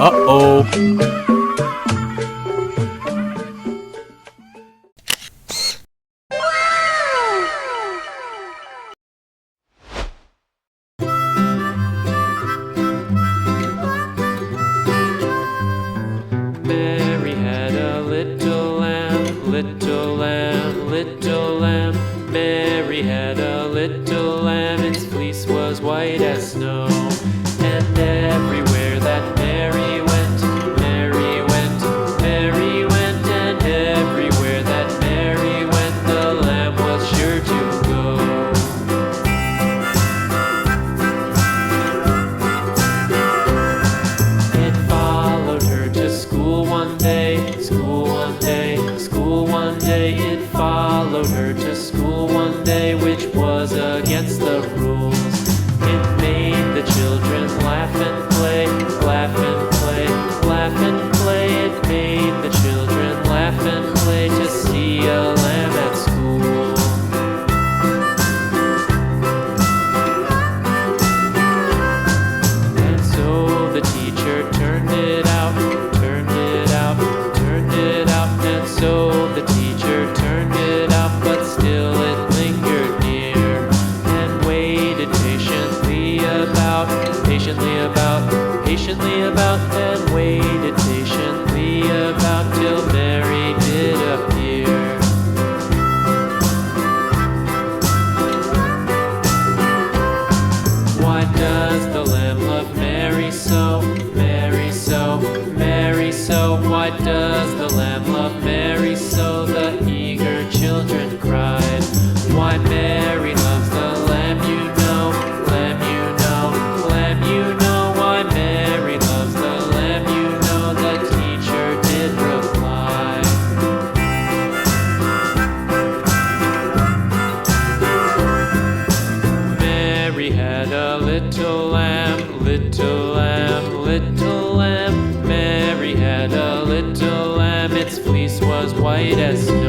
Uh-oh. Mary had a little lamb, little lamb, little lamb. Mary had a little lamb, its fleece was white as snow. And everywhere that Mary went, Mary went, Mary went. And everywhere that Mary went, the lamb was sure to go. It followed her to school one day, school one day, school one day. It followed her to school one day, which was against the rules. It made the children laugh and play, laugh and play, laugh and play. It made the children laugh and play to see a lamb at school. And so the teacher turned it out, turned it out, turned it out. And so the teacher turned it out, but still it lingered near and waited patiently about, patiently about, patiently about, and waited patiently about till Mary did appear. Why does the lamb love Mary so, Mary so, Mary so? Why does the lamb love Mary so? The eager children cried. Why Mary loves the lamb, you know, lamb, you know, lamb, you know. Why Mary loves the lamb, you know, the teacher did reply. Mary had a little lamb, little lamb, little lamb. Mary had a little lamb, its fleece was white as snow.